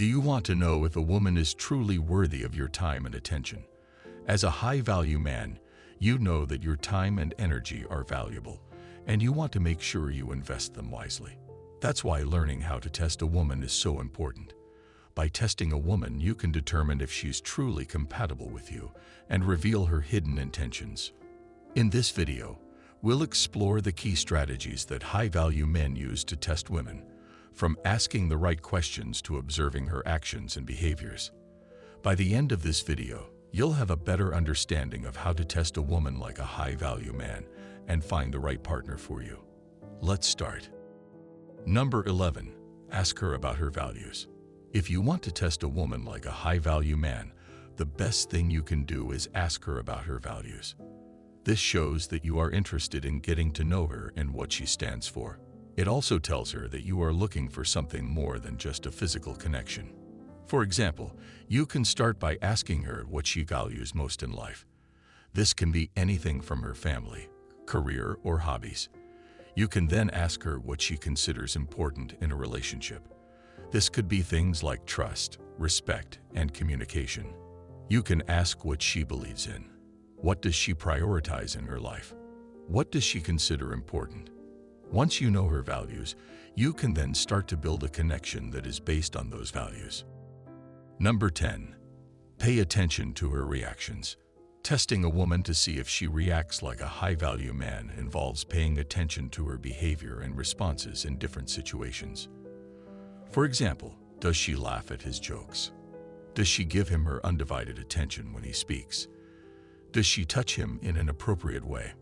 Do you want to know if a woman is truly worthy of your time and attention? As a high-value man, you know that your time and energy are valuable, and you want to make sure you invest them wisely. That's why learning how to test a woman is so important. By testing a woman, you can determine if she's truly compatible with you and reveal her hidden intentions. In this video, we'll explore the key strategies that high-value men use to test women, from asking the right questions to observing her actions and behaviors. By the end of this video, you'll have a better understanding of how to test a woman like a high-value man and find the right partner for you. Let's start. Number 11. Ask her about her values. If you want to test a woman like a high-value man, the best thing you can do is ask her about her values. This shows that you are interested in getting to know her and what she stands for. It also tells her that you are looking for something more than just a physical connection. For example, you can start by asking her what she values most in life. This can be anything from her family, career, or hobbies. You can then ask her what she considers important in a relationship. This could be things like trust, respect, and communication. You can ask what she believes in. What does she prioritize in her life? What does she consider important? Once you know her values, you can then start to build a connection that is based on those values. Number 10. Pay attention to her reactions. Testing a woman to see if she reacts like a high-value man involves paying attention to her behavior and responses in different situations. For example, does she laugh at his jokes? Does she give him her undivided attention when he speaks? Does she touch him in an appropriate way?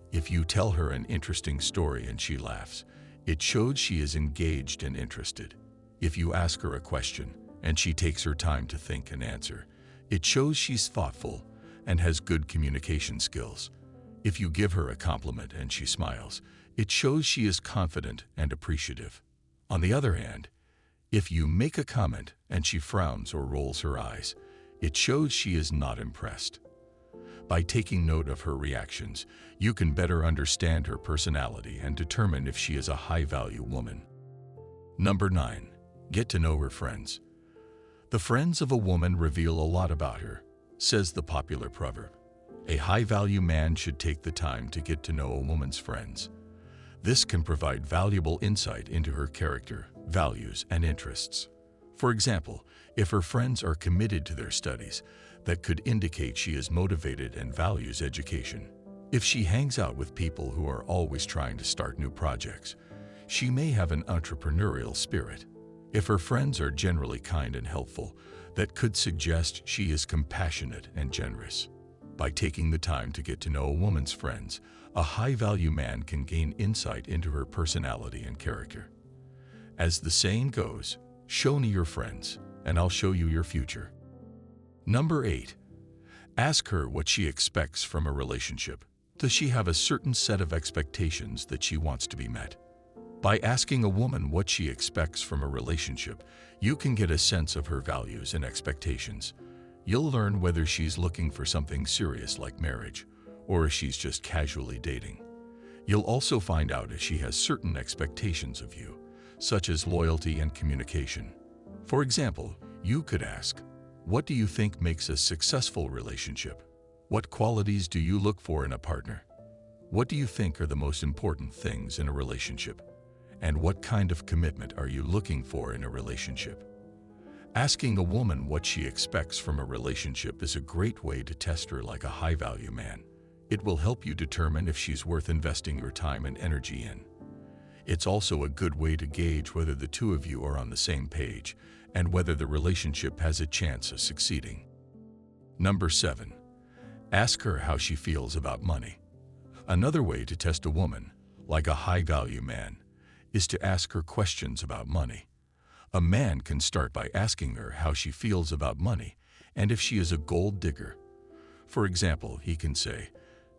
If you tell her an interesting story and she laughs, it shows she is engaged and interested. If you ask her a question and she takes her time to think and answer, it shows she's thoughtful and has good communication skills. If you give her a compliment and she smiles, it shows she is confident and appreciative. On the other hand, if you make a comment and she frowns or rolls her eyes, it shows she is not impressed. By taking note of her reactions, you can better understand her personality and determine if she is a high-value woman. Number 9. Get to know her friends. The friends of a woman reveal a lot about her, says the popular proverb. A high-value man should take the time to get to know a woman's friends. This can provide valuable insight into her character, values, and interests. For example, if her friends are committed to their studies, that could indicate she is motivated and values education. If she hangs out with people who are always trying to start new projects, she may have an entrepreneurial spirit. If her friends are generally kind and helpful, that could suggest she is compassionate and generous. By taking the time to get to know a woman's friends, a high-value man can gain insight into her personality and character. As the saying goes, show me your friends, and I'll show you your future. Number 8. Ask her what she expects from a relationship. Does she have a certain set of expectations that she wants to be met? By asking a woman what she expects from a relationship, you can get a sense of her values and expectations. You'll learn whether she's looking for something serious like marriage, or if she's just casually dating. You'll also find out if she has certain expectations of you, such as loyalty and communication. For example, you could ask, what do you think makes a successful relationship? What qualities do you look for in a partner? What do you think are the most important things in a relationship? And what kind of commitment are you looking for in a relationship? Asking a woman what she expects from a relationship is a great way to test her like a high-value man. It will help you determine if she's worth investing your time and energy in. It's also a good way to gauge whether the two of you are on the same page and whether the relationship has a chance of succeeding. Number 7. Ask her how she feels about money. Another way to test a woman, like a high-value man, is to ask her questions about money. A man can start by asking her how she feels about money and if she is a gold digger. For example, he can say,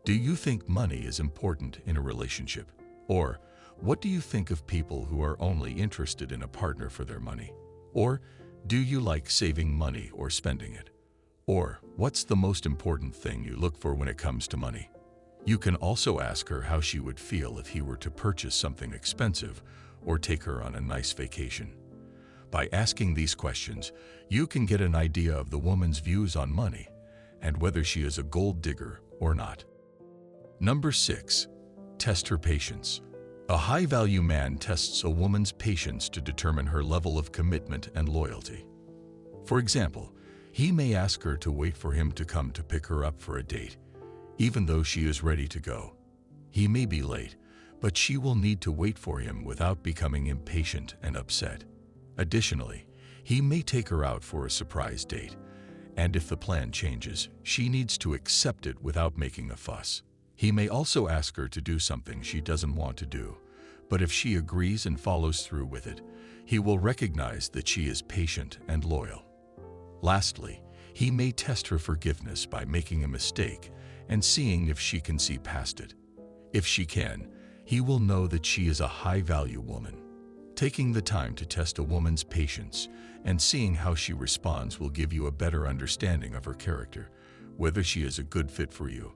"Do you think money is important in a relationship?" Or, "What do you think of people who are only interested in a partner for their money?" Or, "Do you like saving money or spending it?" Or, "What's the most important thing you look for when it comes to money?" You can also ask her how she would feel if he were to purchase something expensive or take her on a nice vacation. By asking these questions, you can get an idea of the woman's views on money and whether she is a gold digger or not. Number 6. Test her patience. A high-value man tests a woman's patience to determine her level of commitment and loyalty. For example, he may ask her to wait for him to come to pick her up for a date, even though she is ready to go. He may be late, but she will need to wait for him without becoming impatient and upset. Additionally, he may take her out for a surprise date, and if the plan changes, she needs to accept it without making a fuss. He may also ask her to do something she doesn't want to do, but if she agrees and follows through with it, he will recognize that she is patient and loyal. Lastly, he may test her forgiveness by making a mistake and seeing if she can see past it. If she can, he will know that she is a high-value woman. Taking the time to test a woman's patience and seeing how she responds will give you a better understanding of her character, whether she is a good fit for you,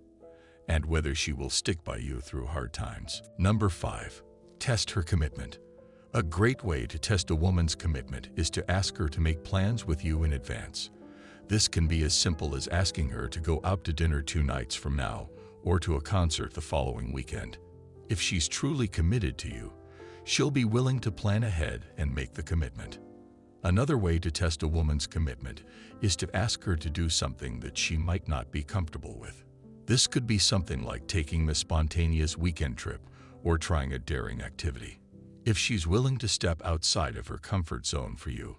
and whether she will stick by you through hard times. Number 5. Test her commitment. A great way to test a woman's commitment is to ask her to make plans with you in advance. This can be as simple as asking her to go out to dinner 2 nights from now or to a concert the following weekend. If she's truly committed to you, she'll be willing to plan ahead and make the commitment. Another way to test a woman's commitment is to ask her to do something that she might not be comfortable with. This could be something like taking a spontaneous weekend trip or trying a daring activity. If she's willing to step outside of her comfort zone for you,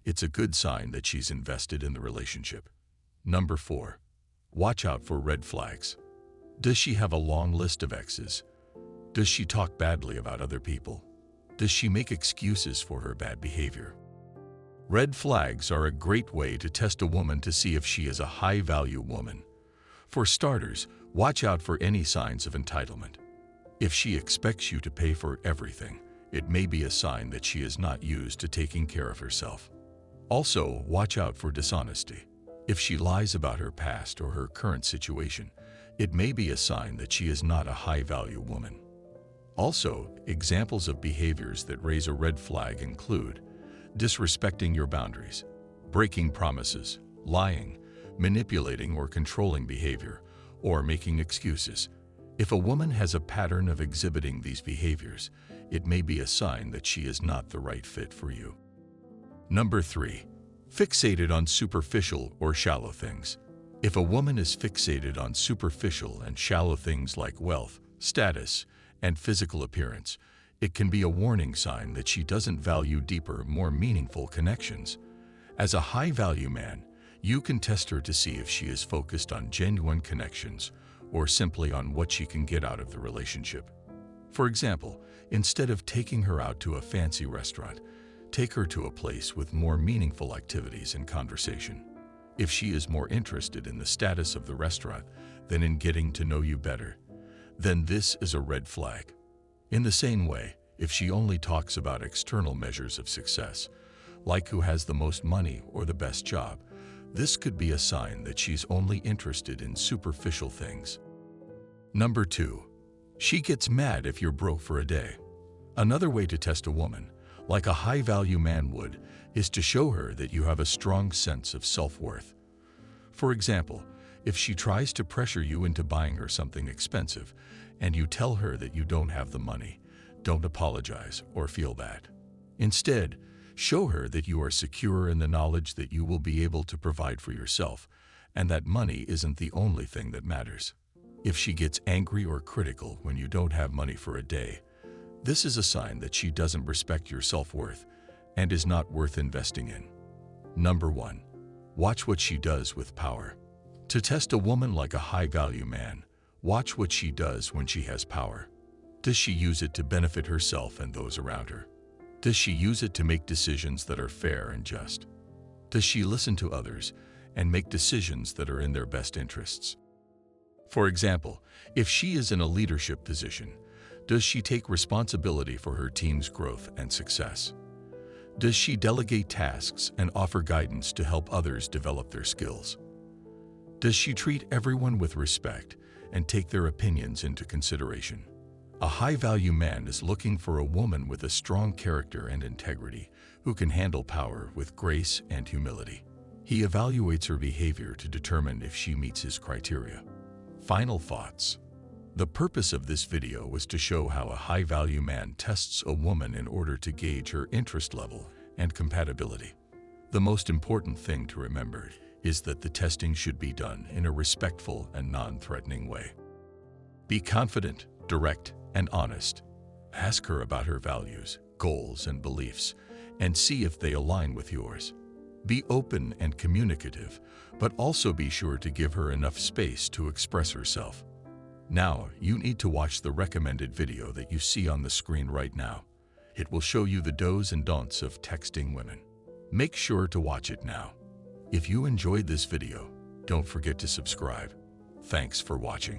it's a good sign that she's invested in the relationship. Number 4. Watch out for red flags. Does she have a long list of exes? Does she talk badly about other people? Does she make excuses for her bad behavior? Red flags are a great way to test a woman to see if she is a high-value woman. For starters, watch out for any signs of entitlement. If she expects you to pay for everything, it may be a sign that she is not used to taking care of herself. Also, watch out for dishonesty. If she lies about her past or her current situation, it may be a sign that she is not a high-value woman. Also, examples of behaviors that raise a red flag include disrespecting your boundaries, breaking promises, lying, manipulating or controlling behavior, or making excuses. If a woman has a pattern of exhibiting these behaviors, it may be a sign that she is not the right fit for you. Number 3. Fixated on superficial or shallow things. If a woman is fixated on superficial and shallow things like wealth, status, and physical appearance, it can be a warning sign that she doesn't value deeper, more meaningful connections. As a high-value man, you can test her to see if she is focused on genuine connections or simply on what she can get out of the relationship. For example, instead of taking her out to a fancy restaurant, take her to a place with more meaningful activities and conversation. If she is more interested in the status of the restaurant than in getting to know you better, then this is a red flag. In the same way, if she only talks about external measures of success, like who has the most money or the best job, this could be a sign that she's only interested in superficial things. Number 2. She gets mad if you're broke for a day. Another way to test a woman, like a high-value man would, is to show her that you have a strong sense of self-worth. For example, if she tries to pressure you into buying her something expensive and you tell her that you don't have the money, don't apologize or feel bad. Instead, show her that you are secure in the knowledge that you will be able to provide for yourself and that money isn't the only thing that matters. If she gets angry or critical when you don't have money for a day, this is a sign that she doesn't respect your self-worth and is not worth investing in. Number 1. Watch what she does with power. To test a woman like a high-value man, watch what she does when she has power. Does she use it to benefit herself and those around her? Does she use it to make decisions that are fair and just? Does she listen to others and make decisions that are in their best interests? For example, if she is in a leadership position, does she take responsibility for her team's growth and success? Does she delegate tasks and offer guidance to help others develop their skills? Does she treat everyone with respect and take their opinions into consideration? A high-value man is looking for a woman with a strong character and integrity who can handle power with grace and humility. He evaluates her behavior to determine if she meets his criteria. Final thoughts. The purpose of this video was to show how a high-value man tests a woman in order to gauge her interest level and compatibility. The most important thing to remember is that the testing should be done in a respectful and non-threatening way. Be confident, direct, and honest. Ask her about her values, goals, and beliefs, and see if they align with yours. Be open and communicative, but also be sure to give her enough space to express herself. Now, you need to watch the recommended video that you see on the screen right now. It will show you the do's and don'ts of texting women. Make sure to watch it now. If you enjoyed this video, don't forget to subscribe. Thanks for watching.